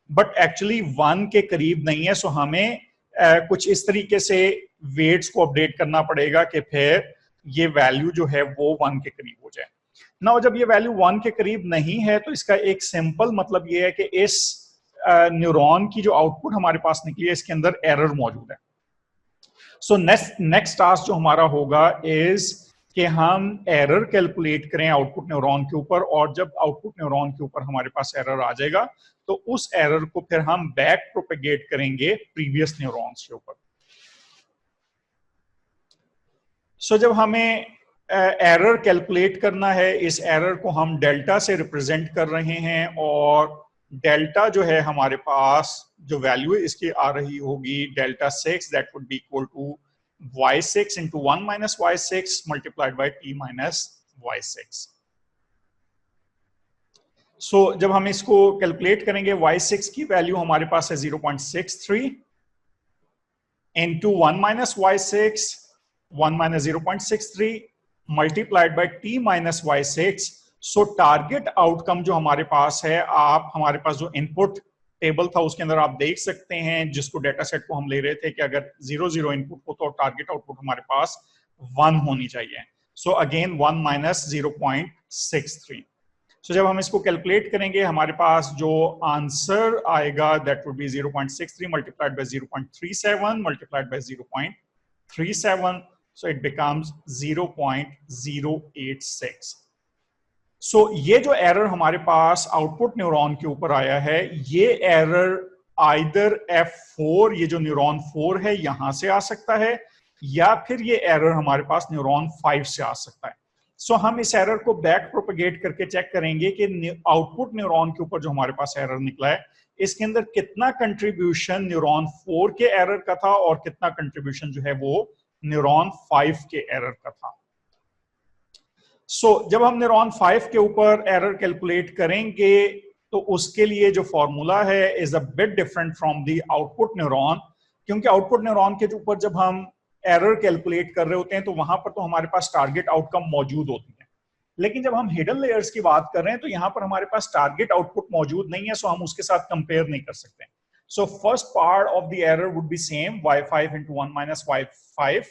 but actually 1 के करीब नहीं है। हमें कुछ इस तरीके से वेट्स को अपडेट करना पड़ेगा कि फिर ये वैल्यू जो है वो 1 के करीब हो जाए ना। जब ये वैल्यू 1 के करीब नहीं है तो इसका एक सिंपल मतलब ये है कि इस न्यूरॉन की जो आउटपुट हमारे पास निकली है इसके अंदर एरर मौजूद है। नेक्स्ट टास्क जो हमारा होगा इज कि हम एरर कैलकुलेट करें आउटपुट न्यूरॉन के ऊपर, और जब आउटपुट न्यूरॉन के ऊपर हमारे पास एरर आ जाएगा तो उस एरर को फिर हम बैक प्रोपेगेट करेंगे प्रीवियस न्यूरॉन्स के ऊपर। जब हमें एरर कैलकुलेट करना है, इस एरर को हम डेल्टा से रिप्रेजेंट कर रहे हैं, और डेल्टा जो है हमारे पास जो वैल्यू इसकी आ रही होगी delta 6 that would be equal to Y6 into 1 minus Y6 multiplied by T minus Y6। जब हम इसको कैलकुलेट करेंगे Y6 की वैल्यू हमारे पास है 0.63 into 1 minus Y6 1 minus 0.63 multiplied by T minus Y6। Target outcome जो हमारे पास है, आप हमारे पास जो इनपुट टेबल था उसके अंदर आप देख सकते हैं जिसको डेटा सेट को हम ले रहे थे कि अगर 0 0 इनपुट हो तो टारगेट आउटपुट हमारे पास 1 होनी चाहिए। So again 1 minus 0.63। सो जब हम इसको कैलकुलेट करेंगे हमारे पास जो आंसर आएगा that would B 0.63 multiplied by 0.37 multiplied by 0.37, so it becomes 0.086। सो ये जो एरर हमारे पास आउटपुट न्यूरॉन के ऊपर आया है, ये एरर आइदर F4 ये जो न्यूरॉन 4 है यहां से आ सकता है, या फिर ये एरर हमारे पास न्यूरॉन 5 से आ सकता है। सो हम इस एरर को बैक प्रोपेगेट करके चेक करेंगे कि आउटपुट न्यूरॉन के ऊपर जो हमारे पास एरर निकला है इसके अंदर कितना कंट्रीब्यूशन न्यूरॉन 4 के एरर का था और कितना कंट्रीब्यूशन जो है वो न्यूरॉन 5 के एरर का था। जब हम न्यूरॉन 5 के ऊपर एरर कैलकुलेट करेंगे तो उसके लिए जो फॉर्मूला है is a bit different from the output neuron, क्योंकि आउटपुट न्यूरॉन के ऊपर जब हम एरर कैलकुलेट कर रहे होते हैं तो वहां पर तो हमारे पास टारगेट आउटकम मौजूद होती है, लेकिन जब हम हिडन लेयर्स की बात कर रहे हैं तो यहां पर हमारे पास टारगेट आउटपुट मौजूद नहीं है, सो हम उसके साथ कंपेयर नहीं कर सकते। So first part of the error would be same y5 into 1 minus y5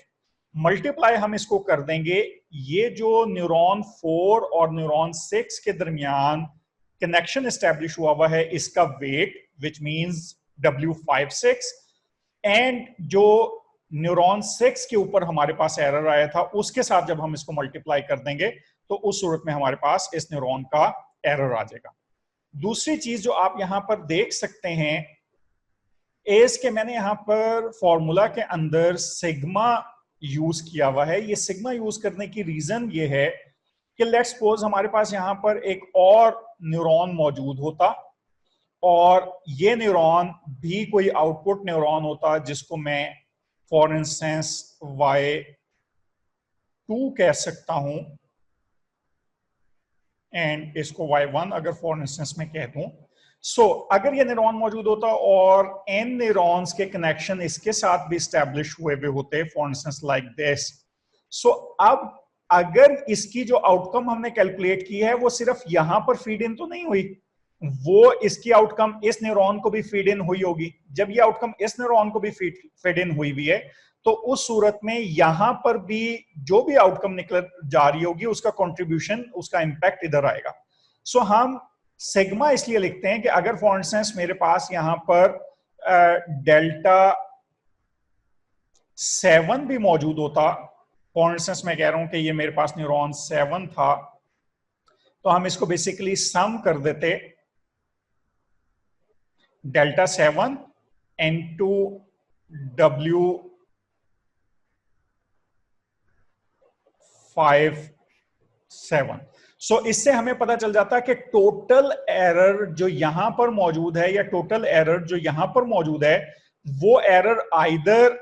multiply हम इसको कर देंगे ये जो न्यूरॉन 4 और न्यूरॉन 6 के दरमियान कनेक्शन एस्टेब्लिश हुआ है इसका weight which means W56, and जो न्यूरॉन 6 के ऊपर हमारे पास एरर आया था उसके साथ जब हम इसको मल्टीप्लाई कर देंगे तो उस सूरत में हमारे पास इस न्यूरॉन का एरर आ जाएगा। दूसरी चीज जो आप यहां पर देख सकते हैं इस के मैंने यहां पर फॉर्मूला के अंदर सिग्मा यूज किया हुआ है। ये सिग्मा यूज करने की रीजन ये है कि लेट्स सपोज हमारे पास यहां पर एक और न्यूरॉन मौजूद होता और ये न्यूरॉन भी कोई आउटपुट न्यूरॉन होता जिसको मैं फॉर इंस्टेंस Y2 कह सकता हूं एंड इसको Y1 अगर फॉर इंस्टेंस में कह दूं। अगर ये न्यूरॉन मौजूद होता और n न्यूरॉन्स के कनेक्शन इसके साथ भी स्टैब्लिश हुए हुए होते फॉर इंस्टेंस लाइक दिस। अब अगर इसकी जो आउटकम हमने कैलकुलेट की है वो सिर्फ यहां पर फीड इन तो नहीं हुई, वो इसकी आउटकम इस न्यूरॉन को भी फीड इन हुई होगी। जब ये आउटकम इस न्यूरॉन को भी फीड इन हुई भी है तो उस सूरत में यहां पर भी जो भी आउटकम निकल जा रही होगी उसका कंट्रीब्यूशन, उसका इंपैक्ट इधर आएगा। हम सिग्मा इसलिए लिखते हैं कि अगर फॉर इंस्टेंस मेरे पास यहां पर डेल्टा 7 भी मौजूद होता, फॉर इंस्टेंस मैं कह रहा हूं कि ये मेरे पास न्यूरॉन 7 था, तो हम इसको बेसिकली सम कर देते डेल्टा 7 इनटू W57। इससे हमें पता चल जाता है कि टोटल एरर जो यहां पर मौजूद है या टोटल एरर जो यहां पर मौजूद है वो एरर आइदर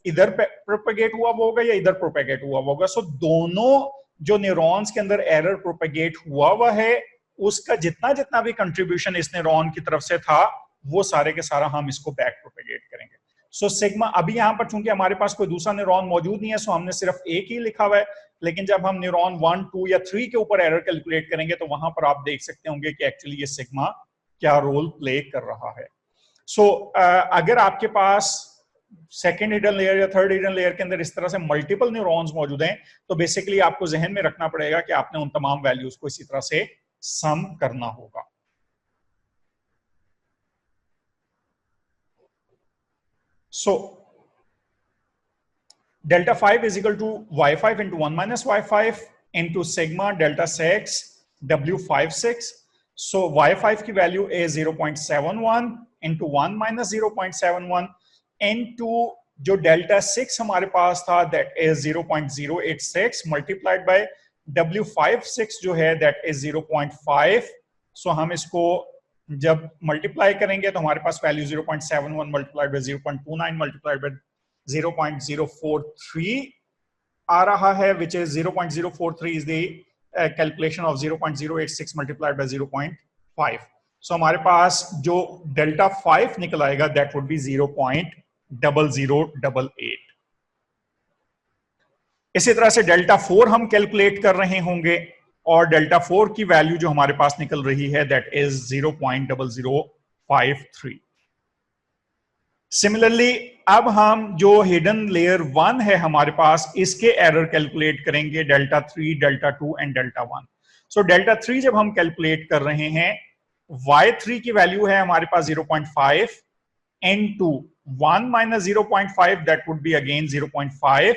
इधर प्रोपेगेट हुआ होगा या इधर प्रोपेगेट हुआ होगा। दोनों जो न्यूरॉन्स के अंदर एरर प्रोपेगेट हुआ है उसका जितना जितना भी कंट्रीब्यूशन इस न्यूरॉन की तरफ से था वो सारे के सारा हम इसको बैक प्रोपेगेट करेंगे। सिग्मा अभी यहां पर चूंकि हमारे पास कोई दूसरा न्यूरॉन मौजूद नहीं है हमने सिर्फ एक ही लिखा हुआ है, लेकिन जब हम न्यूरॉन 1, 2 या 3 के ऊपर एरर कैलकुलेट करेंगे तो वहां पर आप देख सकते होंगे कि एक्चुअली ये सिग्मा क्या रोल प्ले कर रहा है। अगर आपके पास सेकेंड हिडन लेयर या थर्ड हिडन लेयर के अंदर इस तरह से मल्टीपल न्यूरॉन्स मौजूद हैं तो बेसिकली आपको जहन में रखना पड़ेगा कि आपने उन तमाम वैल्यूज को इसी तरह से सम करना होगा। delta 5 is equal to y5 into 1 minus y5 into sigma delta 6 w56। y5 की value is 0.71 into 1 minus 0.71 into जो डेल्टा 6 हमारे पास था that is 0.086 multiplied by w56 जो है that is 0.5। हम इसको जब मल्टीप्लाई करेंगे तो हमारे पास value 0.71 multiplied by 0.29 multiplied by 0.043 आ रहा है, which is 0.043 is the calculation of 0.086 multiplied by 0.5। हमारे पास जो डेल्टा 5 निकल आएगा that would be 0.0088। इसी तरह से डेल्टा 4 हम कैलकुलेट कर रहे होंगे और डेल्टा 4 की वैल्यू जो हमारे पास निकल रही है that is 0.0053। सिमिलरली अब हम जो हिडन लेयर 1 है हमारे पास, इसके एरर कैलकुलेट करेंगे delta 3, delta 2 and delta 1। So delta 3 जब हम कैलकुलेट कर रहे हैं, y3 की वैल्यू है हमारे पास 0.5 into 1 minus 0.5 that would be again 0.5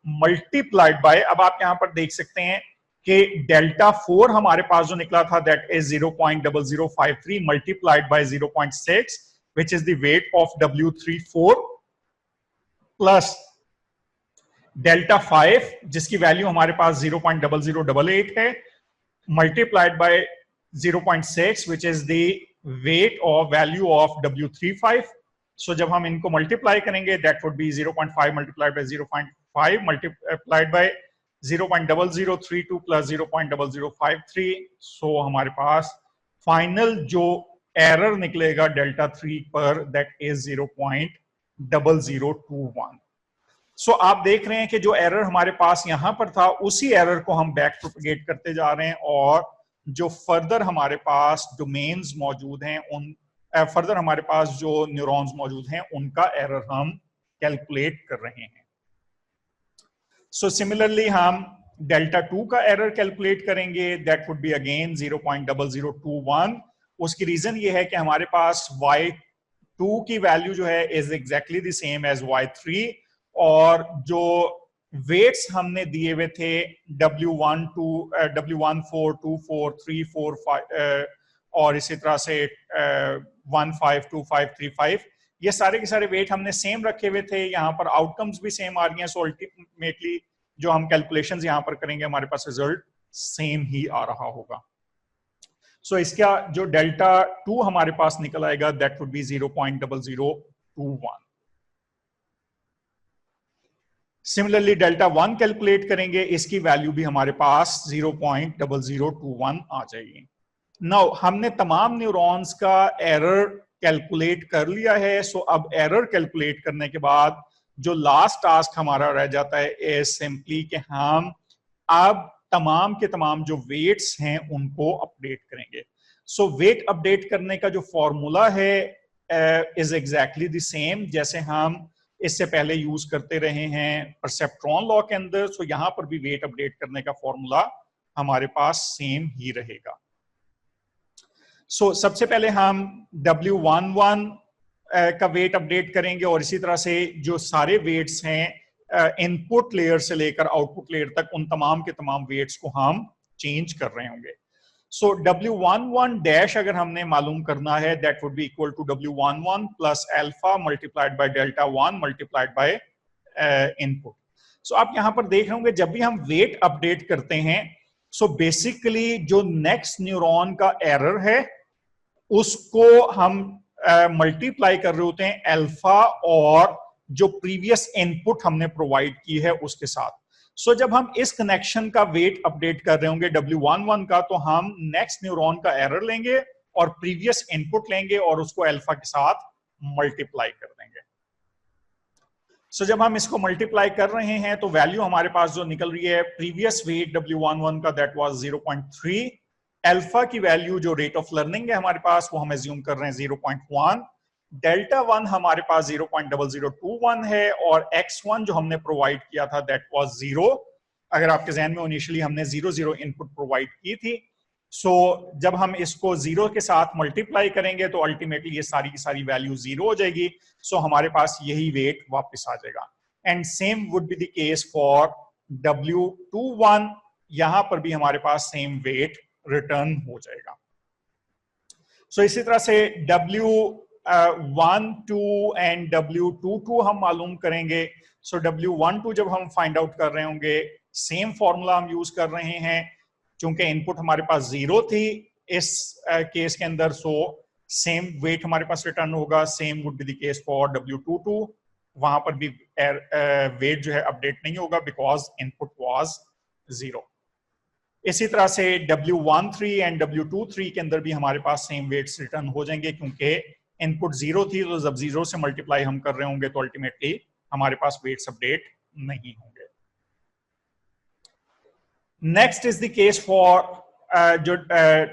multiplied by, अब आप यहां पर देख सकते हैं कि डेल्टा 4 हमारे पास जो निकला था that is 0.0053 multiplied by 0.6 which is the weight of W34 plus delta 5 जिसकी वैल्यू हमारे पास 0.0088 है multiplied by 0.6 which is the weight or value of W35। so जब हम इनको मल्टीप्लाई करेंगे that would be 0.5 multiplied by 0.5 multiplied by 0.0032 plus 0.0053। so हमारे पास final जो error निकलेगा डेल्टा 3 पर that is 0.0021। सो आप देख रहे हैं कि जो एरर हमारे पास यहां पर था उसी एरर को हम बैक प्रोपेगेट करते जा रहे हैं, और जो फर्दर हमारे पास डोमेन्स मौजूद हैं उन फर्दर हमारे पास जो न्यूरॉन्स मौजूद हैं उनका एरर हम कैलकुलेट कर रहे हैं। सो सिमिलरली हम डेल्टा 2 का एरर कैलकुलेट करेंगे दैट वुड बी अगेन 0.0021। उसकी रीजन ये है कि हमारे पास y2 की वैल्यू जो है is exactly the same as y3, और जो वेट्स हमने दिए हुए थे W1, 4, 2, 4, 3, 4, 5 और इसी तरह से 1, 5, 2, 5, 3, 5, ये सारे के सारे वेट हमने सेम रखे हुए थे। यहाँ पर आउटकम्स भी सेम आ रही हैं, सो अल्टीमेटली जो हम कैलकुलेशंस यहाँ पर करेंगे हमारे पास रिजल्ट सेम ही आ रहा होगा। सो इसका जो डेल्टा 2 हमारे पास निकल आएगा that would B 0.0021। Similarly delta 1 calculate करेंगे, इसकी वैल्यू भी हमारे पास 0.0021 आ जाएगी। नाउ हमने तमाम न्यूरॉन्स का एरर कैलकुलेट कर लिया है। सो अब एरर कैलकुलेट करने के बाद जो लास्ट टास्क हमारा रह जाता है इज सिंपली कि हम अब तमाम के तमाम जो वेट्स हैं उनको अपडेट करेंगे। सो वेट अपडेट करने का जो फॉर्मूला है इज एग्जैक्टली द सेम जैसे हम इससे पहले यूज करते रहे हैं परसेप्ट्रॉन लॉ के अंदर। सो यहां पर भी वेट अपडेट करने का फॉर्मूला हमारे पास सेम ही रहेगा। सो सबसे पहले हम W11 का वेट अपडेट करेंगे, और इसी तरह से जो सारे वेट्स हैं इनपुट लेयर से लेकर आउटपुट लेयर तक उन तमाम के तमाम वेट्स को हम चेंज कर रहे होंगे। सो W11 डैश अगर हमने मालूम करना है that would be equal to W11 plus alpha multiplied by delta 1 multiplied by input. So आप यहां पर देख रहे होंगे जब भी हम वेट अपडेट करते हैं सो बेसिकली जो नेक्स्ट न्यूरॉन का एरर है उसको हम मल्टीप्लाई कर रहे होते हैं अल्फा और जो प्रीवियस इनपुट हमने प्रोवाइड की है उसके साथ। सो जब हम इस कनेक्शन का वेट अपडेट कर रहे होंगे W11 का, तो हम नेक्स्ट न्यूरॉन का एरर लेंगे और प्रीवियस इनपुट लेंगे और उसको अल्फा के साथ मल्टीप्लाई कर देंगे। सो जब हम इसको मल्टीप्लाई कर रहे हैं तो वैल्यू हमारे पास जो निकल रही है प्रीवियस वेट W11 का दैट वाज 0.3, अल्फा की वैल्यू जो रेट ऑफ लर्निंग है हमारे पास वो हम एज्यूम कर रहे हैं 0.1, डेल्टा 1 हमारे पास 0.0021 है, और x1 जो हमने प्रोवाइड किया था दैट वाज 0। अगर आपके जहन में इनिशियली हमने 0 इनपुट प्रोवाइड की थी। सो जब हम इसको 0 के साथ मल्टीप्लाई करेंगे तो अल्टीमेटली ये सारी की सारी वैल्यू 0 हो जाएगी। सो हमारे पास यही वेट वापस आ जाएगा। And same would be the case for W21, यहां पर भी हमारे पास सेम वेट रिटर्न हो जाएगा। सो इसी तरह से W12 एंड W22 हम मालूम करेंगे। सो W12 जब हम फाइंड आउट कर रहे होंगे सेम फॉर्मूला हम यूज कर रहे हैं, चूंकि इनपुट हमारे पास 0 थी इस केस के अंदर, सो सेम वेट हमारे पास रिटर्न होगा। Same would be the case for W22, वहां पर भी वेट जो है अपडेट नहीं होगा बिकॉज इनपुट वाज 0। इसी तरह से W13 एंड W23 के अंदर भी हमारे पास सेम वेट्स रिटर्न हो जाएंगे, क्योंकि इनपुट 0 थी तो जब 0 से मल्टीप्लाई हम कर रहे होंगे तो अल्टीमेटली हमारे पास वेट्स अपडेट नहीं होंगे। Next is the case for जो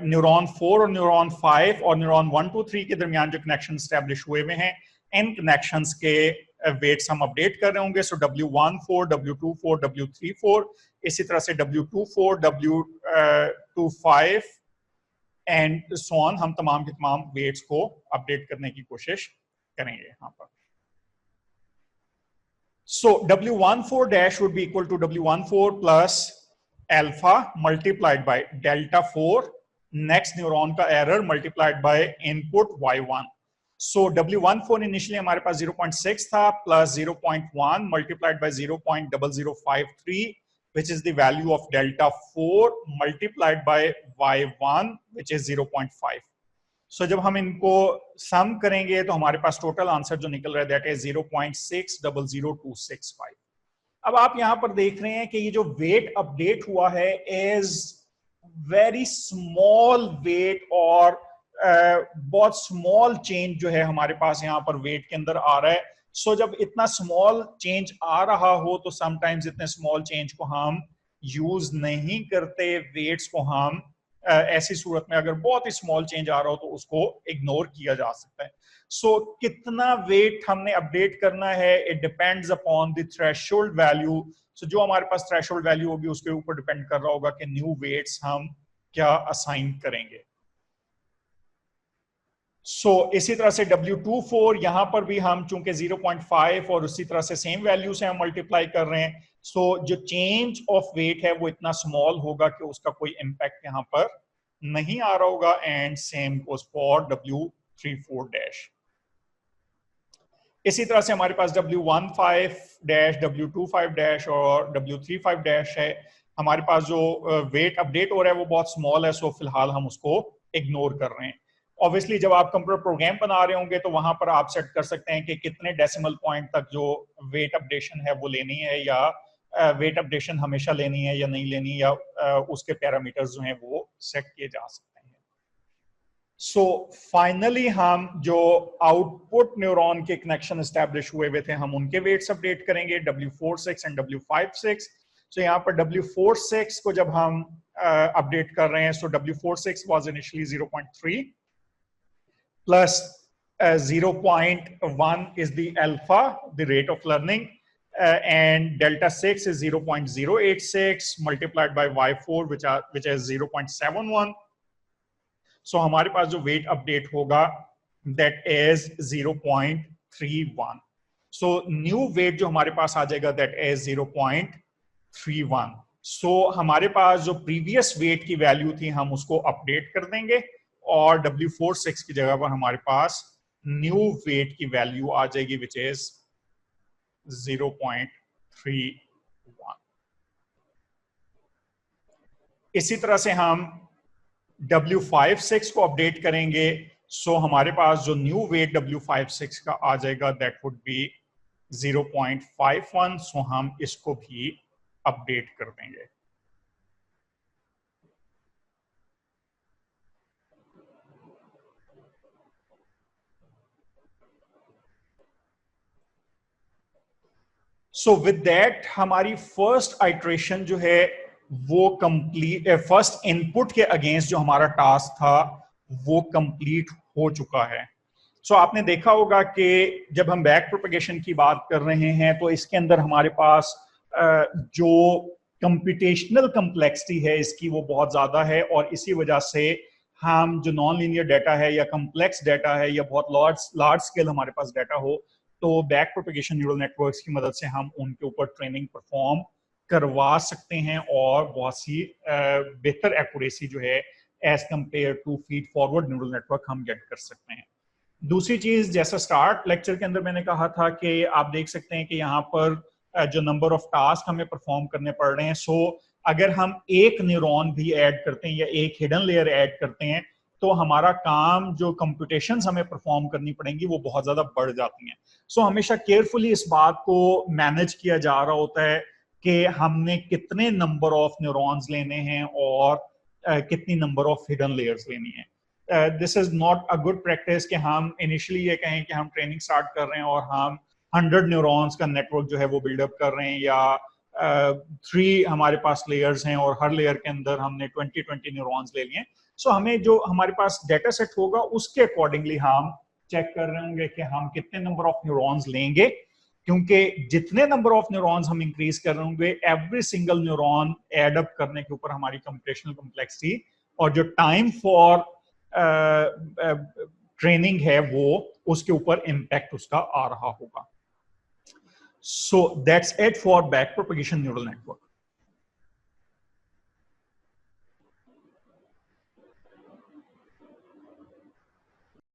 न्यूरॉन 4 और न्यूरॉन 5 और न्यूरॉन 1, 2, 3 के दरमियान जो कनेक्शन स्टैब्लिश हुए हुए हैं, इन कनेक्शंस के वेट्स हम अपडेट कर रहे होंगे। सो W14, W24, W34, इसी तरह से W24, W25 and so on, हम तमाम के तमाम वेट्स को अपडेट करने की कोशिश करेंगे यहाँ पर। So W14 dash would be equal to W14 plus alpha multiplied by delta 4 next neuron का error multiplied by input Y1. So W14 initially हमारे पास 0.6 था plus 0.1 multiplied by 0.0053 which is the value of delta 4 multiplied by Y1 which is 0.5. So जब हम इनको सम करेंगे तो हमारे पास total answer जो निकल रहा है दैट इज 0.600265। अब आप यहां पर देख रहे हैं कि ये जो वेट अपडेट हुआ है इज वेरी स्मॉल वेट और बहुत स्मॉल चेंज जो है हमारे पास यहाँ पर वेट के अंदर आ रहा है। सो जब इतना स्मॉल चेंज आ रहा हो तो समटाइम्स इतने स्मॉल चेंज को हम यूज नहीं करते, वेट्स को हम ऐसी सूरत में अगर बहुत ही स्मॉल चेंज आ रहा हो तो उसको इग्नोर किया जा सकता है। सो कितना वेट हमने अपडेट करना है it depends upon the threshold value. So जो हमारे पास थ्रेशोल्ड वैल्यू होगी उसके ऊपर डिपेंड कर रहा होगा कि न्यू वेट्स हम क्या असाइन करेंगे। इसी तरह से W24 यहां पर भी हम चूंकि 0.5 और उसी तरह से सेम वैल्यू से हम मल्टीप्लाई कर रहे हैं, जो चेंज ऑफ वेट है वो इतना स्मॉल होगा कि उसका कोई इम्पैक्ट यहां पर नहीं आ रहा होगा। And same goes for W34 dash. इसी तरह से हमारे पास W15 डैश, W25 डैश और W35 डैश है। हमारे पास जो वेट अपडेट हो रहा है वो बहुत स्मॉल है, सो फिलहाल हम उसको इग्नोर कर रहे हैं। ऑब्वियसली जब आप कंप्यूटर प्रोग्राम बना रहे होंगे तो वहां पर आप सेट कर सकते हैं कि कितने डेसिमल पॉइंट तक जो वेट अपडेशन है वो लेनी है, या वेट अपडेशन हमेशा लेनी है या नहीं लेनी, या उसके पैरामीटर्स जो हैं वो सेट किए जा सकते हैं। सो फाइनली हम जो आउटपुट न्यूरॉन के कनेक्शन एस्टैब्लिश हुए थे हम उनके वेट्स अपडेट करेंगे, W46 एंड W56। सो यहाँ पर W46 को जब हम अपडेट कर रहे हैं, सो W46 was initially 0.3 plus 0.1 is the alpha, the rate of learning, and delta 6 is 0.086 multiplied by y4 which is 0.71. So हमारे पास जो वेट अपडेट होगा that is 0.31. So new weight जो हमारे पास आ जाएगा that is 0.31. So हमारे पास जो प्रीवियस वेट की वैल्यू थी हम उसको अपडेट कर देंगे और W46 की जगह पर हमारे पास न्यू वेट की वैल्यू आ जाएगी विच इज 0.31। इसी तरह से हम W56 को अपडेट करेंगे। सो हमारे पास जो न्यू वेट W56 का आ जाएगा दैट वुड बी 0.51। सो हम इसको भी अपडेट कर देंगे। सो विद दैट हमारी फर्स्ट आइट्रेशन जो है वो कंप्लीट, फर्स्ट इनपुट के अगेंस्ट जो हमारा टास्क था वो कंप्लीट हो चुका है। सो आपने देखा होगा कि जब हम बैक प्रोपेगेशन की बात कर रहे हैं तो इसके अंदर हमारे पास जो कंप्यूटेशनल कम्प्लेक्सिटी है इसकी वो बहुत ज्यादा है, और इसी वजह से हम जो नॉन लीनियर डाटा है या कम्प्लेक्स डाटा है या बहुत लार्ज स्केल हमारे पास डाटा हो तो बैक प्रोपेगेशन न्यूरल नेटवर्क्स की मदद से हम उनके ऊपर ट्रेनिंग परफॉर्म करवा सकते हैं और बहुत सी बेहतर एक्यूरेसी जो है as compare to feed forward neural network हम गेट कर सकते हैं। दूसरी चीज, जैसा स्टार्ट लेक्चर के अंदर मैंने कहा था कि आप देख सकते हैं कि यहाँ पर जो नंबर ऑफ टास्क हमें परफॉर्म करने पड़ रहे हैं, सो अगर हम एक न्यूरॉन भी ऐड करते हैं या एक हिडन लेयर ऐड करते हैं तो हमारा काम जो कंप्यूटेशंस हमें परफॉर्म करनी पड़ेंगी वो बहुत ज्यादा बढ़ जाती हैं। सो हमेशा केयरफुली इस बात को मैनेज किया जा रहा होता है कि हमने कितने नंबर ऑफ न्यूरॉन्स लेने हैं और कितनी नंबर ऑफ हिडन लेयर्स लेनी है। This is not a good practice कि हम इनिशियली ये कहें कि हम ट्रेनिंग स्टार्ट कर रहे हैं और हम 100 न्यूरॉन्स का नेटवर्क जो है वो बिल्डअप कर रहे हैं, या 3 हमारे पास लेयर्स हैं और हर लेयर के अंदर हमने 20 न्यूरॉन्स ले लिए। सो हमें जो हमारे पास डेटा सेट होगा उसके अकॉर्डिंगली हम चेक कर रहे होंगे कि हम कितने नंबर ऑफ न्यूरॉन्स लेंगे क्योंकि जितने नंबर ऑफ न्यूरॉन्स हम इंक्रीज कर रहे होंगे, every single neuron add up करने के ऊपर हमारी कंप्यूटेशनल कॉम्प्लेक्सिटी और जो टाइम फॉर ट्रेनिंग है वो उसके ऊपर इम्पैक्ट उसका आ रहा होगा. So that's it for back propagation neural network.